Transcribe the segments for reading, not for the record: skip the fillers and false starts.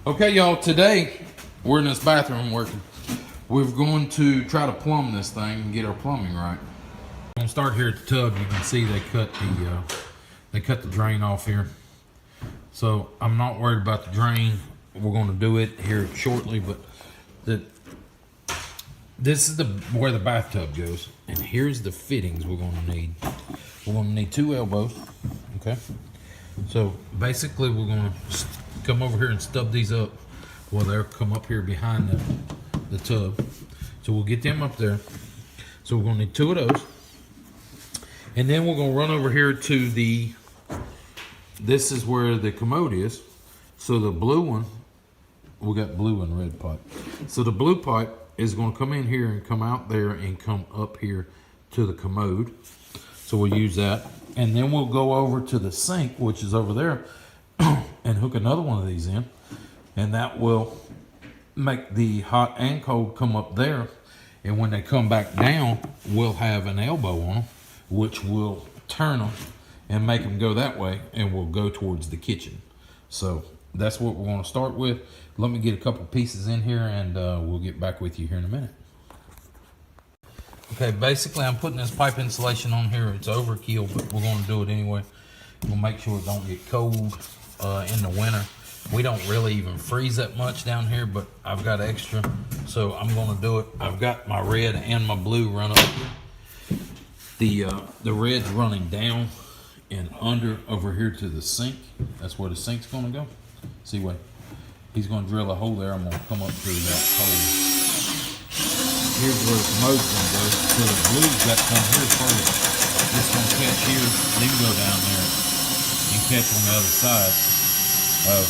Okay, y'all, today we're in this bathroom working. We're going to try to plumb this thing and get our plumbing right. I'm gonna start here at the tub. You can see they cut the drain off here. So I'm not worried about the drain. We're gonna do it here shortly, but this is where the bathtub goes. And here's the fittings we're gonna need. We're gonna need 2 elbows, okay? So basically we're gonna come over here and stub these up. Well, they'll come up here behind the tub. So we'll get them up there. So we're gonna need 2 of those. And then we're gonna run over here to this is where the commode is. So the blue one, we got blue and red pipe. So the blue pipe is gonna come in here and come out there and come up here to the commode. So we'll use that. And then we'll go over to the sink, which is over there, and hook another one of these in. And that will make the hot and cold come up there. And when they come back down, we'll have an elbow on them, which will turn them and make them go that way, and we'll go towards the kitchen. So that's what we're gonna start with. Let me get a couple pieces in here and we'll get back with you here in a minute. Okay, basically I'm putting this pipe insulation on here. It's overkill, but we're gonna do it anyway. We'll make sure it don't get cold in the winter. We don't really even freeze that much down here, but I've got extra, so I'm gonna do it. I've got my red and my blue run up here. The red's running down and under over here to the sink. That's where the sink's gonna go. See what? He's gonna drill a hole there. I'm gonna come up through that hole. Here's where the commode's gonna go. So the blue's got to come here first. It's gonna catch here, then go down there and catch on the other side of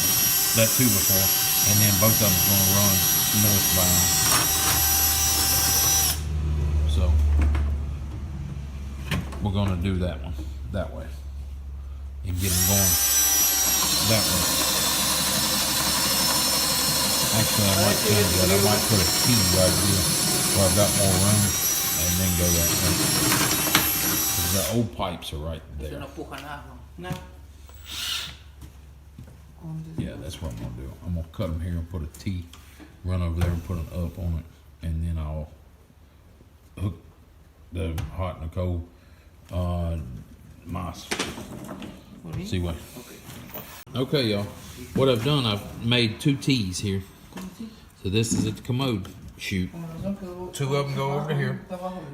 that 2x4, and then both of them's gonna run northbound. So we're gonna do that one that way and get them going that way. Actually, I might change that. I might put a T right here where I've got more room and then go that way. The old pipes are right there. Yeah, that's what I'm gonna do. I'm gonna cut them here and put a T, run over there and put an up on it, and then I'll hook the hot and the cold mice. See what? Okay, y'all. What I've done, I've made 2 T's here. So this is at the commode chute. 2 of them go over here,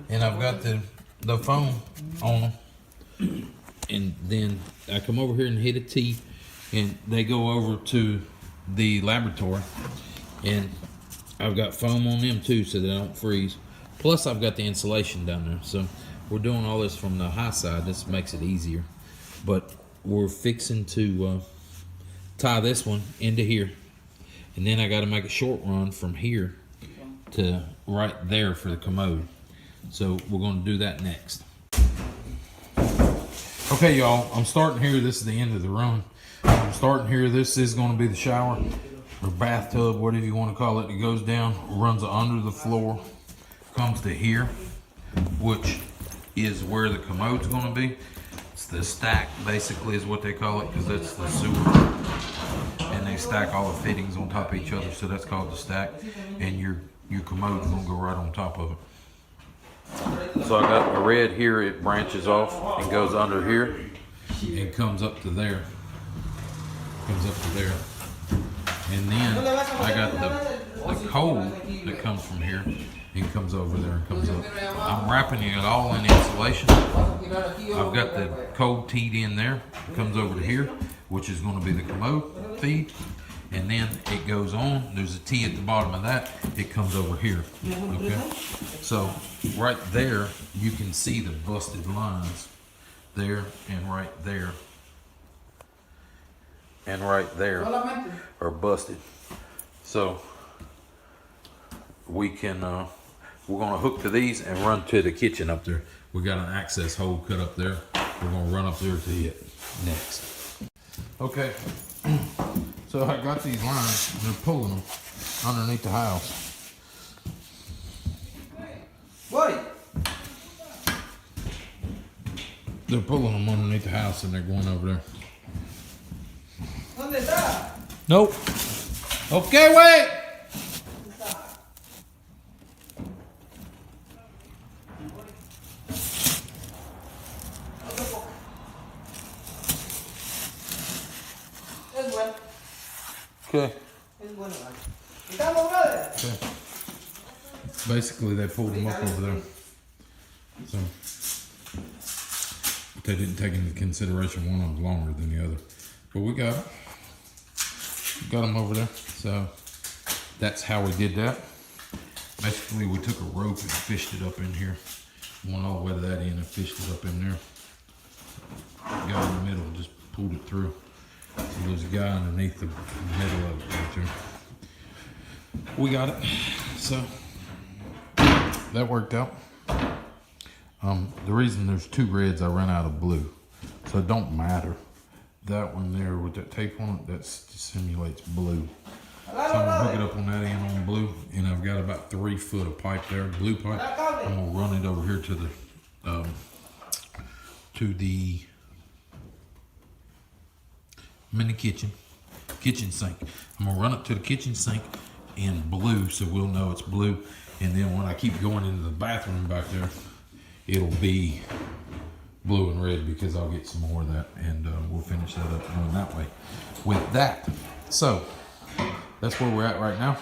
and I've got the foam on them. And then I come over here and hit a T, and they go over to the laboratory. And I've got foam on them too, so they don't freeze. Plus, I've got the insulation down there. So we're doing all this from the high side. This makes it easier. But we're fixing to tie this one into here. And then I got to make a short run from here to right there for the commode. So we're going to do that next. Okay, y'all, I'm starting here. This is the end of the run. I'm starting here. This is going to be the shower or bathtub, whatever you want to call it. It goes down, runs under the floor, comes to here, which is where the commode's going to be. It's the stack, basically, is what they call it, because that's the sewer. And they stack all the fittings on top of each other, so that's called the stack. And your commode's going to go right on top of it. So I got my red here. It branches off and goes under here and comes up to there. Comes up to there. And then I got the cold that comes from here and comes over there and comes up. I'm wrapping it all in insulation. I've got the cold teed in there. It comes over to here, which is going to be the commode feed. And then it goes on. There's a T at the bottom of that. It comes over here. Okay. So right there, you can see the busted lines there and right there. And right there are busted. So we can, we're gonna hook to these and run to the kitchen up there. We got an access hole cut up there. We're gonna run up there to it next. Okay, so I got these lines, they're pulling them underneath the house. They're pulling them underneath the house and they're going over there. Nope. Okay, wait. Okay. Okay. Basically, they pulled them up over there. So, they didn't take into consideration one of them longer than the other. But we got it. Got them over there. So, that's how we did that. Basically, we took a rope and fished it up in here. Went all the way to that end and fished it up in there. Got in the middle, just pulled it through. So there's a guy underneath the middle of it right there. We got it. So that worked out. The reason there's two reds, I ran out of blue. So it don't matter. That one there with that tape on it, that simulates blue. So I'm gonna hook it up on that end on blue, and I've got about 3 foot of pipe there, blue pipe. I'm gonna run it over here to the I'm in the kitchen sink. I'm gonna run it to the kitchen sink in blue, so we'll know it's blue. And then when I keep going into the bathroom back there, it'll be blue and red because I'll get some more of that, and we'll finish that up going that way with that. So that's where we're at right now.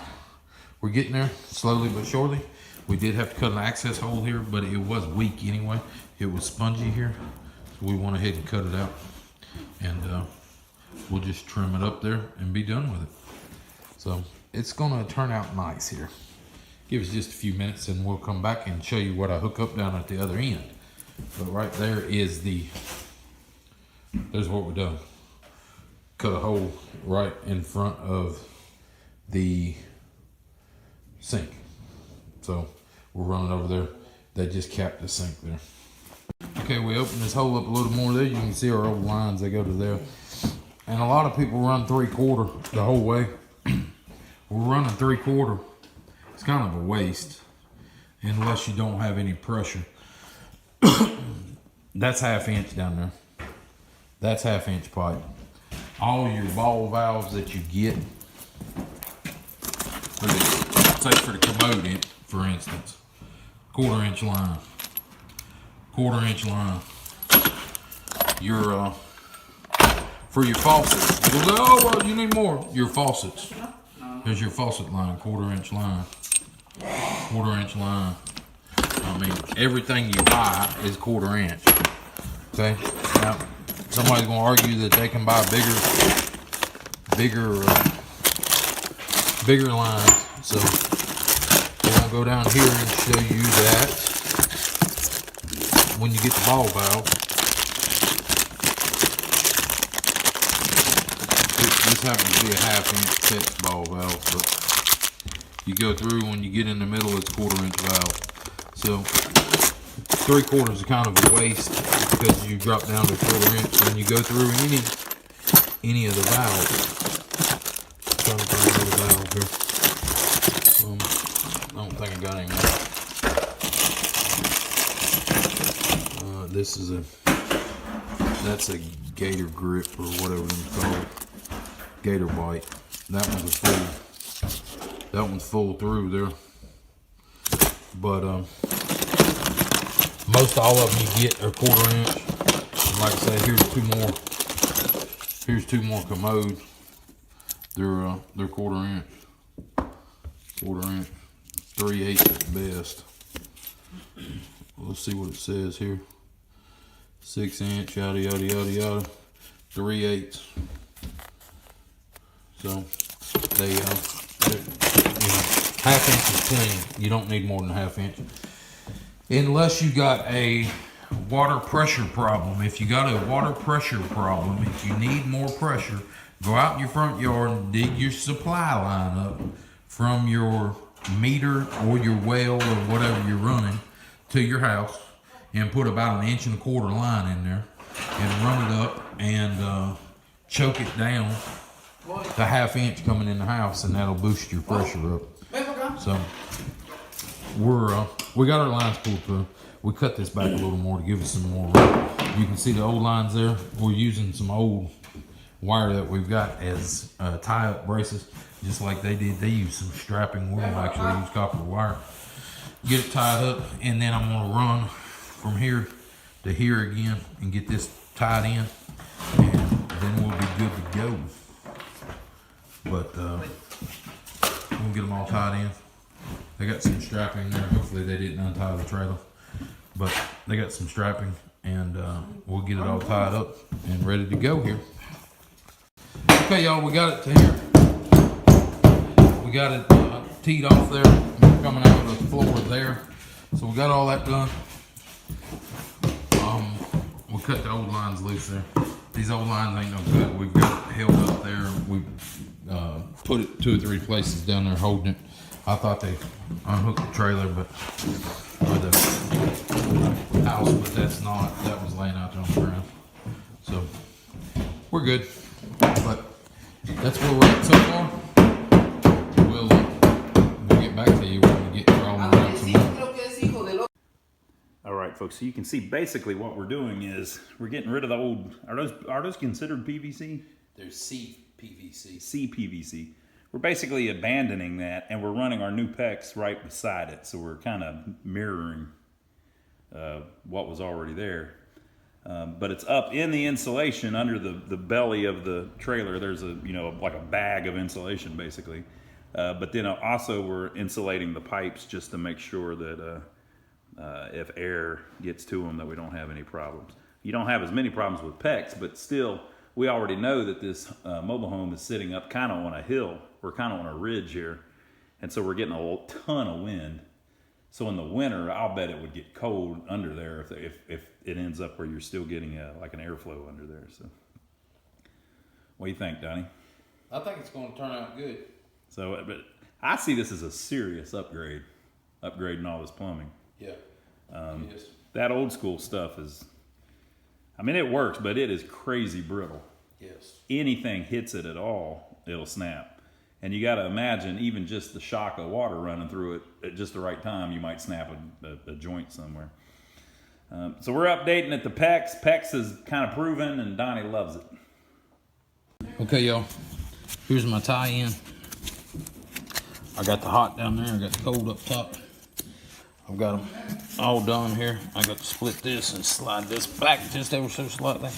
We're getting there slowly but surely. We did have to cut an access hole here, but it was weak anyway. It was spongy here, so we went ahead and cut it out, and we'll just trim it up there and be done with it. So it's gonna turn out nice here. Give us just a few minutes and we'll come back and show you what I hook up down at the other end. But right there is there's what we're done. Cut a hole right in front of the sink. So we're running over there. They just capped the sink there. Okay, we open this hole up a little more there. You can see our old lines, they go to there. And a lot of people run 3/4 the whole way. We're running 3/4. It's kind of a waste unless you don't have any pressure. That's 1/2 inch down there. That's 1/2 inch pipe. All your ball valves that you get, say for the commode, for instance, 1/4 inch line, 1/4 inch line. Your for your faucets, you'll go, oh well, you need more. Your faucets. There's your faucet line, 1/4 inch line, 1/4 inch line. I mean, everything you buy is 1/4 inch. Okay. Now, somebody's gonna argue that they can buy bigger lines. So we're gonna go down here and show you that when you get the ball valve. This happens to be a 1/2 inch fixed ball valve, but you go through, when you get in the middle, it's 1/4 inch valve. So 3/4 is kind of a waste because you drop down to 1/4 inch when you go through any of the valves. I'm trying to find another valve here. I don't think I got any more. This is that's a gator grip or whatever it's called. Gator bite. That one's full through there. But most all of them you get are 1/4 inch. And like I say, here's two more commodes. They're 1/4 inch. 1/4 inch. 3/8 at best. Let's see what it says here. 6 inch, yada yada yada yada. 3/8. So they, 1/2 inch is plenty. You don't need more than 1/2 inch, unless you got a water pressure problem. If you got a water pressure problem, if you need more pressure, go out in your front yard and dig your supply line up from your meter or your well or whatever you're running to your house, and put about 1 1/4 inch line in there and run it up and choke it down to 1/2 inch coming in the house, and that'll boost your pressure up. So we got our lines pulled through. We cut this back a little more to give us some more room. You can see the old lines there. We're using some old wire that we've got as tie-up braces, just like they did. They use some strapping. We're gonna actually use copper wire. Get it tied up, and then I'm gonna run from here to here again and get this tied in, and then we'll be good to go. But we'll get them all tied in. They got some strapping there. Hopefully they didn't untie the trailer, but they got some strapping, and we'll get it all tied up and ready to go here. Okay, y'all, we got it to here. We got it teed off there, coming out of the floor there. So we got all that done. We'll cut the old lines loose there. These old lines ain't no good. We've got it held up there. We put it 2 or 3 places down there holding it. I thought they unhooked the trailer, or the house, but that's not. That was laying out there on the ground. So we're good. But that's where we're at so far. We'll get back to you when we get crawling around some more. All right, folks, so you can see basically what we're doing is we're getting rid of the old, are those considered PVC? They're CPVC. CPVC. We're basically abandoning that, and we're running our new PEX right beside it. So we're kind of mirroring what was already there. But it's up in the insulation under the belly of the trailer. There's like a bag of insulation basically. But then also we're insulating the pipes just to make sure that if air gets to them, that we don't have any problems. You don't have as many problems with PEX, but still, we already know that this mobile home is sitting up kind of on a hill. We're kind of on a ridge here, and so we're getting a ton of wind. So in the winter, I'll bet it would get cold under there if it ends up where you're still getting like an airflow under there. So, what do you think, Donnie? I think it's going to turn out good. So, but I see this as a serious upgrade, upgrading all this plumbing. Yeah. Yes. That old school stuff is, I mean, it works, but it is crazy brittle. Yes. Anything hits it at all, it'll snap. And you got to imagine, even just the shock of water running through it at just the right time, you might snap a joint somewhere. So we're updating it to PEX. PEX is kind of proven, and Donnie loves it. Okay, y'all. Here's my tie-in. I got the hot down there. I got the cold up top. I've got them all done here. I got to split this and slide this back just ever so slightly.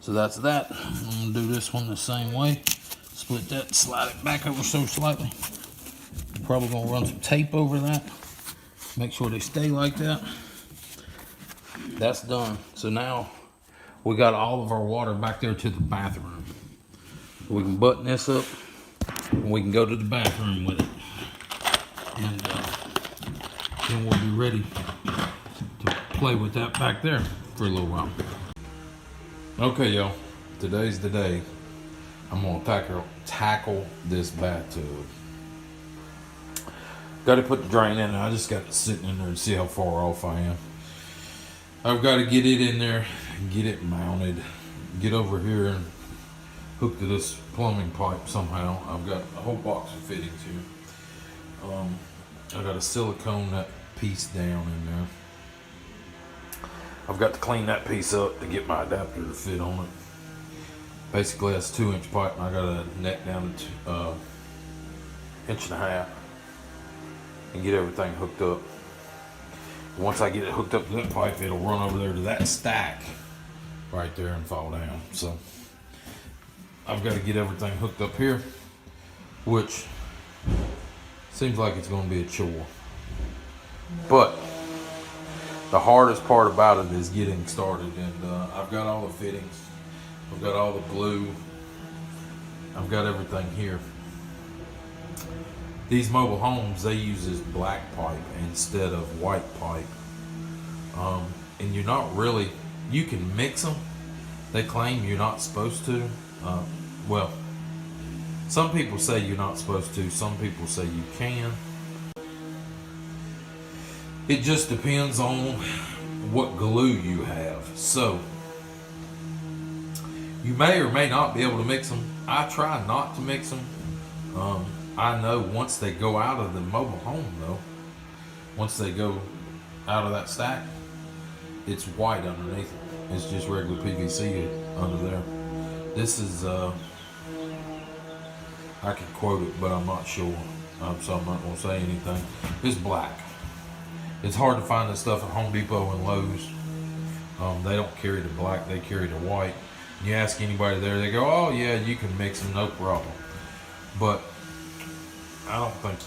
So that's that. I'm going to do this one the same way. Split that, slide it back ever so slightly. I'm probably going to run some tape over that. Make sure they stay like that. That's done. So now we got all of our water back there to the bathroom. We can button this up and we can go to the bathroom with it. And then we'll be ready to play with that back there for a little while. Okay, y'all, today's the day I'm gonna tackle this bathtub. Got to put the drain in, and I just got it sitting in there to see how far off I am. I've got to get it in there and get it mounted, get over here and hook to this plumbing pipe somehow. I've got a whole box of fittings here. I got to silicone that piece down in there. I've got to clean that piece up to get my adapter to fit on it. Basically, that's 2-inch pipe, and I got to neck down to 1.5 inches and get everything hooked up. Once I get it hooked up to that pipe, it'll run over there to that stack right there and fall down. So I've got to get everything hooked up here, which seems like it's going to be a chore. But the hardest part about it is getting started, and I've got all the fittings. I've got all the glue. I've got everything here. These mobile homes, they use this black pipe instead of white pipe. And you're not really, you can mix them. They claim you're not supposed to. Well, some people say you're not supposed to. Some people say you can. It just depends on what glue you have. So, you may or may not be able to mix them. I try not to mix them. I know once they go out of the mobile home though, once they go out of that stack, it's white underneath it. It's just regular PVC under there. This is, I can quote it, but I'm not sure. So I'm not going to say anything. It's black. It's hard to find this stuff at Home Depot and Lowe's. They don't carry the black, they carry the white. You ask anybody there, they go, oh yeah, you can mix them, no problem. But I don't think you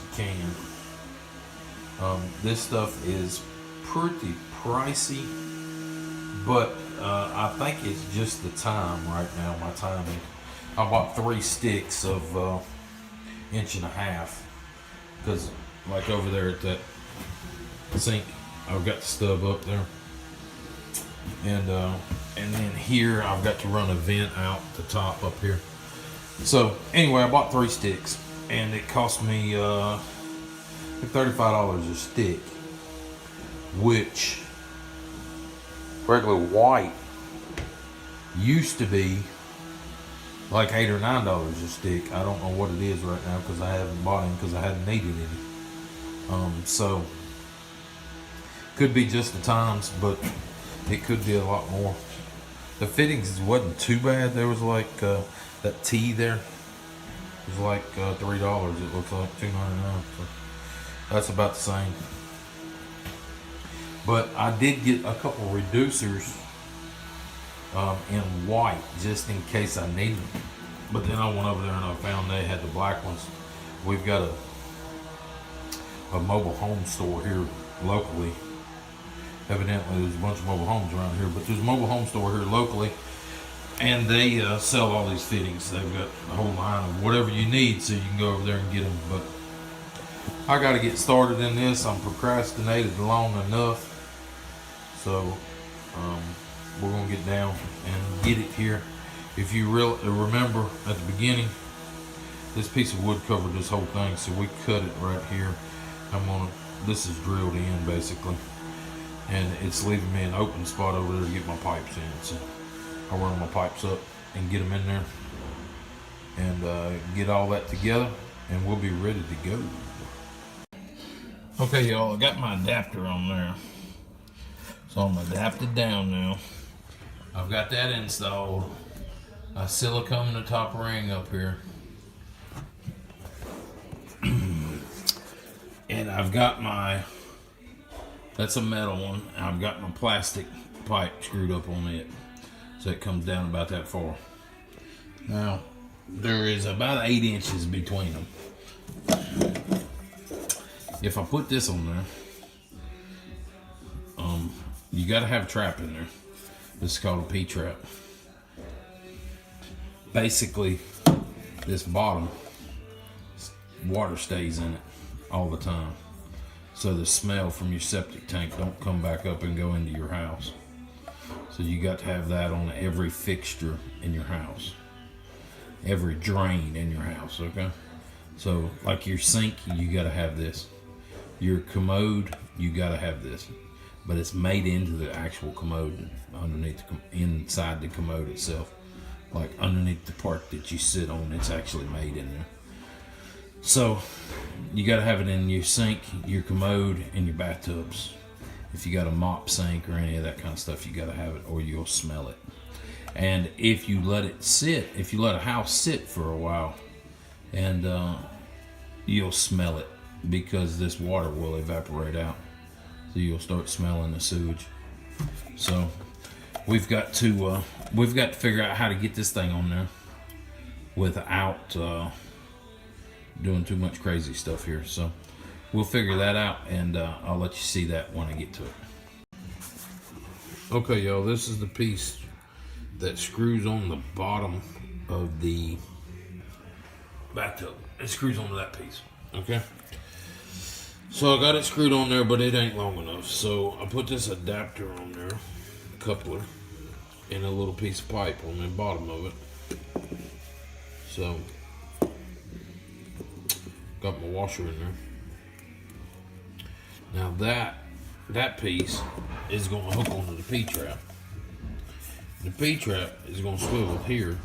can. This stuff is pretty pricey, but I think it's just the time right now, my timing. I bought 3 sticks of 1.5 inches, because like over there at that sink, I've got the stub up there, and then here I've got to run a vent out the top up here. So anyway, I bought 3 sticks, and it cost me $35 a stick, which regular white used to be like $8 or $9 a stick. I don't know what it is right now because I haven't bought any because I hadn't needed any. So could be just the times, but it could be a lot more. The fittings wasn't too bad. There was like that T there. It was like $3. It looks like $2.99. So that's about the same. But I did get a couple reducers in white just in case I needed them. But then I went over there and I found they had the black ones. We've got a mobile home store here locally. Evidently there's a bunch of mobile homes around here, but there's a mobile home store here locally, and they sell all these fittings. They've got a whole line of whatever you need, so you can go over there and get them. But I got to get started in this. I'm procrastinated long enough, so we're gonna get down and get it here. If you remember at the beginning, this piece of wood covered this whole thing, so we cut it right here. This is drilled in basically, and it's leaving me an open spot over there to get my pipes in. So I run my pipes up and get them in there, and get all that together, and we'll be ready to go. Okay, y'all, I got my adapter on there, so I'm adapted down now. I've got that installed. I silicone the top ring up here. And I've got that's a metal one. I've got my plastic pipe screwed up on it. So it comes down about that far. Now, there is about 8 inches between them. If I put this on there, you gotta have a trap in there. This is called a P-trap. Basically, this bottom, water stays in it all the time, so the smell from your septic tank don't come back up and go into your house. So you got to have that on every fixture in your house, every drain in your house. Okay, so like your sink, you got to have this. Your commode, you got to have this, but it's made into the actual commode underneath, inside the commode itself, like underneath the part that you sit on. It's actually made in there. So you got to have it in your sink, your commode, and your bathtubs. If you got a mop sink or any of that kind of stuff, you got to have it, or you'll smell it. And if you let it sit, if you let a house sit for a while, and you'll smell it, because this water will evaporate out. So you'll start smelling the sewage. So we've got to figure out how to get this thing on there without doing too much crazy stuff here. So we'll figure that out, and I'll let you see that when I get to it. Okay, y'all, this is the piece that screws on the bottom of the bathtub. It screws onto that piece. Okay, so I got it screwed on there, but it ain't long enough, so I put this adapter on there, coupler, and a little piece of pipe on the bottom of it. So got my washer in there. Now that piece is going to hook onto the P-trap. The P-trap is going to swivel here,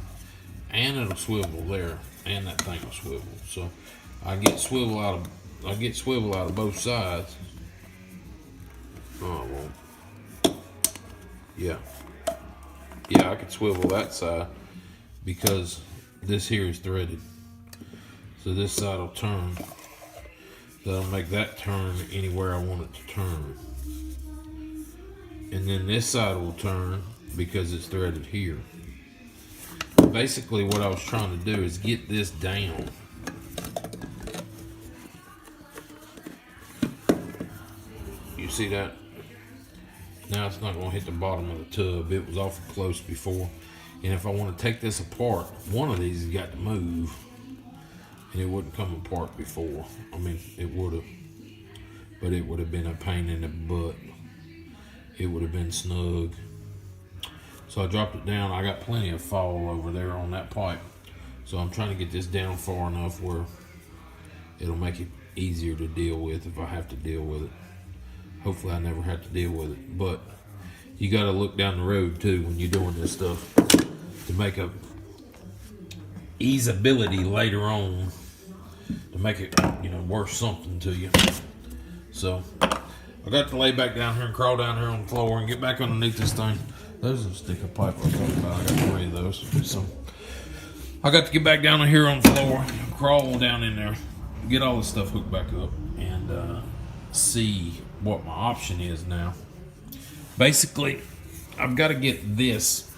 and it'll swivel there, and that thing will swivel. So I get swivel out of both sides. Oh, I won't. Yeah, I could swivel that side, because this here is threaded. So this side will turn. That'll make that turn anywhere I want it to turn. And then this side will turn because it's threaded here. Basically what I was trying to do is get this down. You see that? Now it's not going to hit the bottom of the tub. It was awful close before. And if I want to take this apart, one of these has got to move. And it wouldn't come apart before. I mean, it would have. But it would have been a pain in the butt. It would have been snug. So I dropped it down. I got plenty of fall over there on that pipe. So I'm trying to get this down far enough where it'll make it easier to deal with if I have to deal with it. Hopefully I never have to deal with it. But you got to look down the road too when you're doing this stuff to make a easeability later on, to make it, you know, worth something to you. So I got to lay back down here and crawl down here on the floor and get back underneath this thing. There's a stick of pipe I was talking about. I got 3 of those. So I got to get back down here on the floor, crawl down in there, get all this stuff hooked back up, and see what my option is now. Basically, I've got to get this.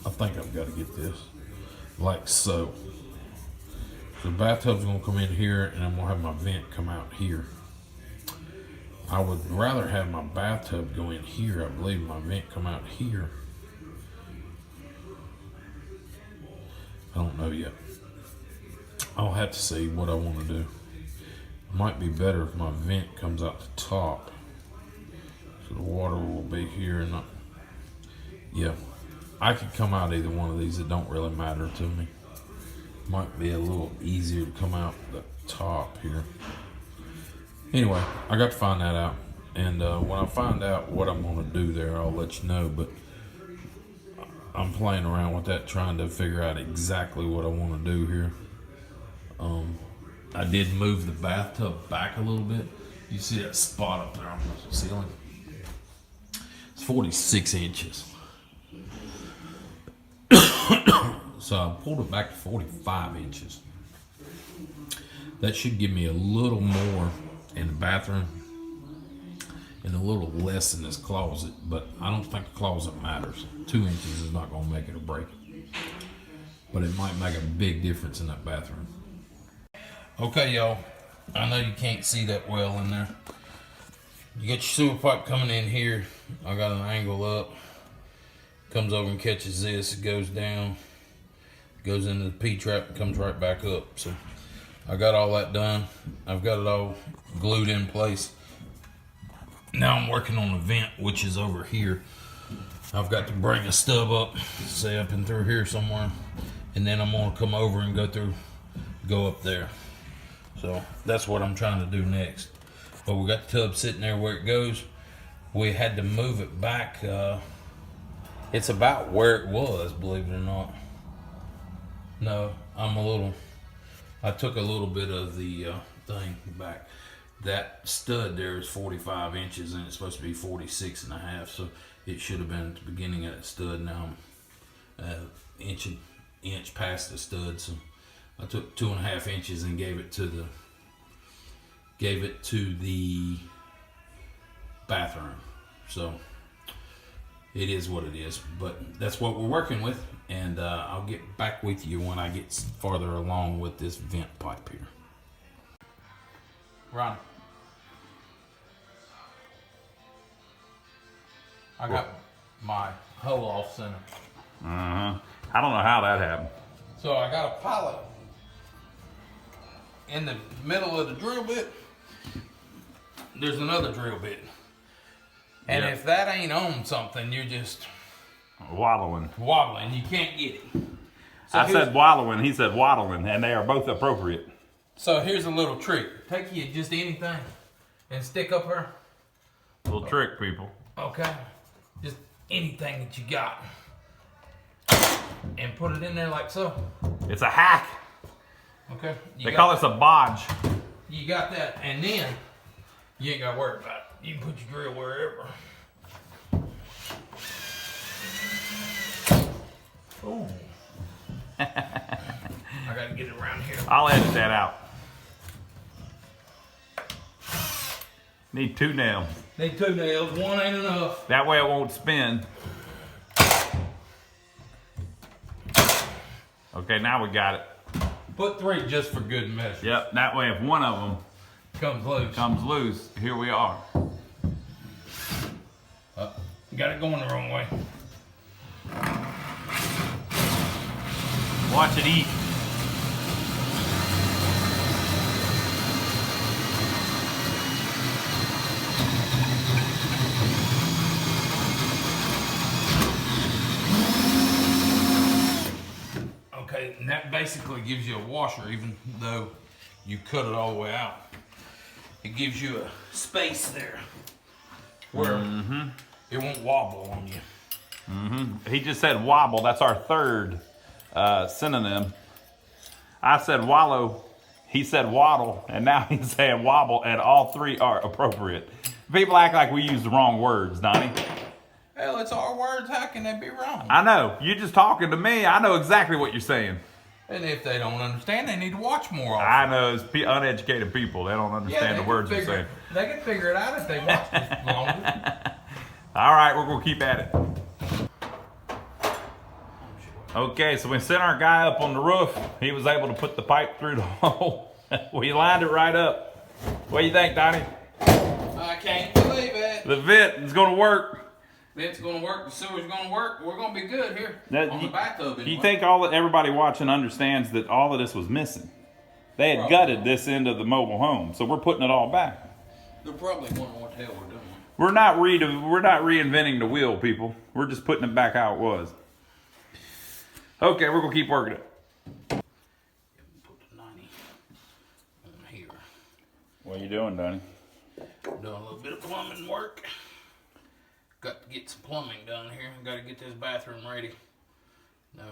I think I've got to get this like so. The bathtub's going to come in here, and I'm going to have my vent come out here. I would rather have my bathtub go in here. I believe my vent come out here. I don't know yet. I'll have to see what I want to do. Might be better if my vent comes out the top, so the water will be here and not. Yeah, I could come out either one of these. It don't really matter to me. Might be a little easier to come out the top here. Anyway, I got to find that out, and when I find out what I'm going to do there, I'll let you know. But I'm playing around with that, trying to figure out exactly what I want to do here. I did move the bathtub back a little bit. You see that spot up there on the ceiling? It's 46 inches. So I pulled it back to 45 inches. That should give me a little more in the bathroom and a little less in this closet, but I don't think the closet matters. 2 inches is not going to make it or break it, but it might make a big difference in that bathroom. Okay, y'all, I know you can't see that well in there. You got your sewer pipe coming in here. I got an angle up. Comes over and catches this. It goes down, goes into the P-trap, and comes right back up. So I got all that done. I've got it all glued in place. Now I'm working on the vent, which is over here. I've got to bring a stub up, say up and through here somewhere, and then I'm gonna come over and go up there. So that's what I'm trying to do next. But we got the tub sitting there where it goes. We had to move it back. It's about where it was, believe it or not. No, I took a little bit of the thing back. That stud there is 45 inches and it's supposed to be 46 and a half. So it should have been at the beginning of that stud. Now I'm inch past the stud. So I took 2.5 inches and gave it to the bathroom. So it is what it is, but that's what we're working with, and I'll get back with you when I get farther along with this vent pipe here. Ron, I got my hole off center. I don't know how that happened. So I got a pilot in the middle of the drill bit. There's another drill bit. And Yep. if that ain't on something, you're just Wallowing. You can't get it. So I said wallowing, he said waddling, and they are both appropriate. So here's a little trick. Take you just anything and stick up her. Little trick, people. Okay. Just anything that you got. And put it in there like so. It's a hack. Okay. They call this a bodge. You got that, and then you ain't gotta worry about it. You can put your drill wherever. Oh. I gotta get it around here. I'll edit that out. Need 2 nails. Need 2 nails, 1 ain't enough. That way it won't spin. Okay, now we got it. Put 3 just for good measure. Yep, that way if one of them Comes loose. here we are. Got it going the wrong way. Watch it eat. Okay, and that basically gives you a washer, even though you cut it all the way out. It gives you a space there where it won't wobble on you. He just said wobble. That's our third synonym. I said wallow. He said waddle. And now he's saying wobble. And all 3 are appropriate. People act like we use the wrong words, Donnie. Hell, it's our words. How can they be wrong? I know. You're just talking to me. I know exactly what you're saying. And if they don't understand, they need to watch more often. I know. It's uneducated people. They don't understand the words we're saying. They can figure it out if they watch this longer. All right, we're going to keep at it. Okay, so we sent our guy up on the roof. He was able to put the pipe through the hole. We lined it right up. What do you think, Donnie? I can't believe it. The vent is going to work. Vent's going to work. The sewer's going to work. We're going to be good here on the bathtub. Anyway. You think everybody watching understands that all of this was missing? They had gutted this end of the mobile home, so we're putting it all back. They're probably wondering what the hell we're doing. We're not reinventing the wheel, people. We're just putting it back how it was. Okay, we're going to keep working it. Put the 90 on here. What are you doing, Donnie? Doing a little bit of plumbing work. Got to get some plumbing done here. Got to get this bathroom ready. No,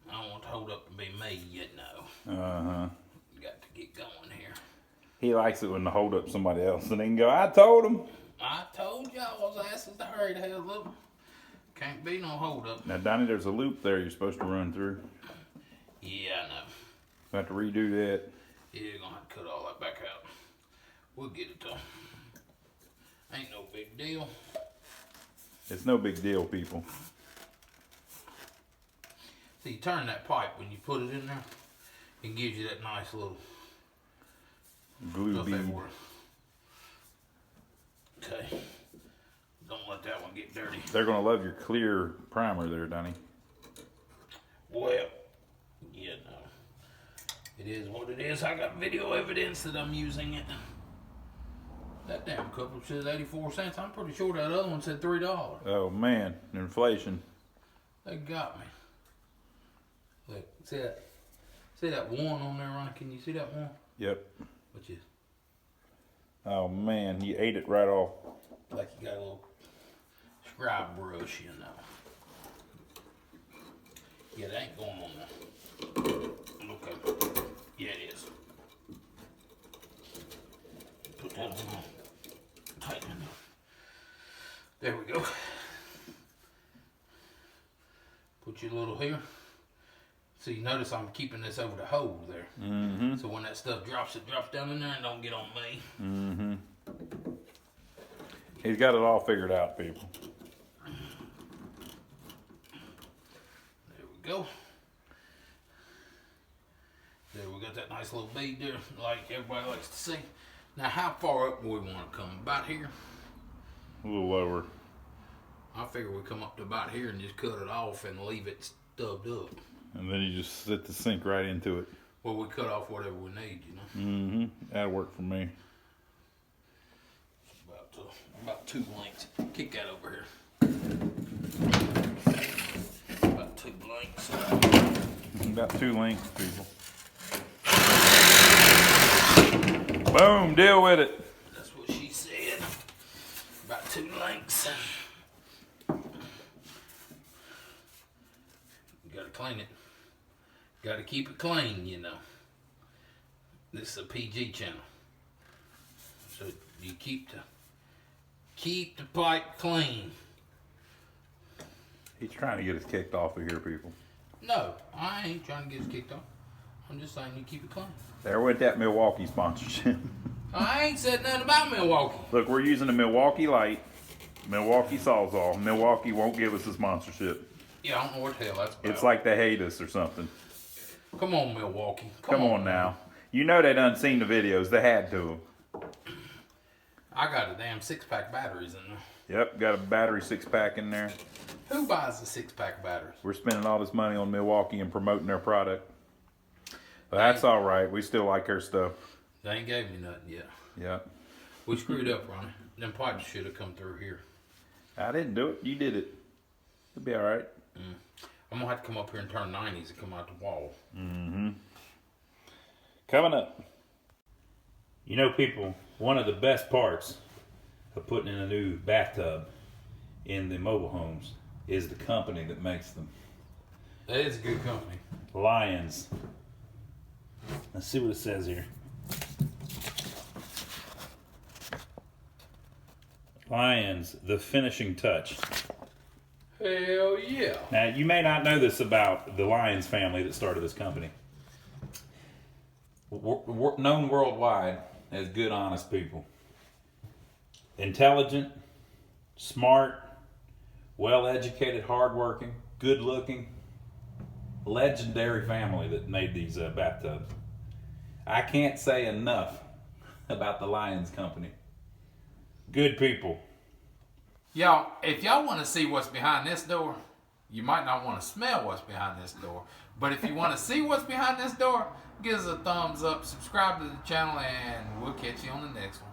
I don't want the hold up to be made yet, no. Got to get going here. He likes it when the hold up somebody else and they can go, I told him. I told y'all was asking to hurry the hell up. Can't be no hold up. Now, Donnie, there's a loop there you're supposed to run through. Yeah, I know. You have to redo that. Yeah, you're gonna have to cut all that back out. We'll get it though. Ain't no big deal. It's no big deal, people. See, you turn that pipe when you put it in there, it gives you that nice little Glue stuff bead. everywhere. Okay. Don't let that one get dirty. They're going to love your clear primer there, Donnie. Well, yeah, no. It is what it is. I got video evidence that I'm using it. That damn couple says 84 cents. I'm pretty sure that other one said $3. Oh, man. Inflation. They got me. Look, see that? See that one on there, Ronnie? Can you see that one? Yep. Which is? Oh, man. You ate it right off. Like you got a little scribe brush, you know. Yeah, that ain't going on there. Okay. Yeah, it is. Put that on. Tighten it. There we go. Put your little here. So you notice I'm keeping this over the hole there. Mm-hmm. So when that stuff drops, it drops down in there and don't get on me. Mm-hmm. He's got it all figured out, people. There we go. There we got that nice little bead there, like everybody likes to see. Now, how far up do we want to come? About here? A little lower. I figure we come up to about here and just cut it off and leave it stubbed up. And then you just set the sink right into it. Well, we cut off whatever we need, you know. Mm-hmm. That'll work for me. About 2 lengths. Kick that over here. About 2 lengths. About 2 lengths, people. Boom, deal with it. That's what she said. About 2 lengths. You gotta clean it. Gotta keep it clean, you know. This is a PG channel. So you keep the pipe clean. He's trying to get us kicked off of here, people. No, I ain't trying to get us kicked off. I'm just saying you keep it clean. There went that Milwaukee sponsorship. I ain't said nothing about Milwaukee. Look, we're using a Milwaukee Light, Milwaukee Sawzall. Milwaukee won't give us a sponsorship. Yeah, I don't know what the hell that's about. It's like they hate us or something. Come on, Milwaukee. Come on now. You know they done seen the videos. They had to. I got a damn 6-pack batteries in there. Yep, got a battery 6-pack in there. Who buys the 6-pack batteries? We're spending all this money on Milwaukee and promoting their product. But that's all right. We still like their stuff. They ain't gave me nothing yet. Yep. We screwed up, Ronnie. Them pipes should have come through here. I didn't do it. You did it. It'll be all right. I'm going to have to come up here and turn 90s and come out the wall. Mm-hmm. Coming up. You know, people, one of the best parts of putting in a new bathtub in the mobile homes is the company that makes them. That is a good company. Lions. Let's see what it says here. Lions, the finishing touch. Hell yeah. Now, you may not know this about the Lions family that started this company. Known worldwide as good, honest people. Intelligent, smart, well-educated, hardworking, good-looking, legendary family that made these bathtubs. I can't say enough about the Lions company. Good people. Y'all, if y'all want to see what's behind this door, you might not want to smell what's behind this door. But if you want to see what's behind this door, give us a thumbs up, subscribe to the channel, and we'll catch you on the next one.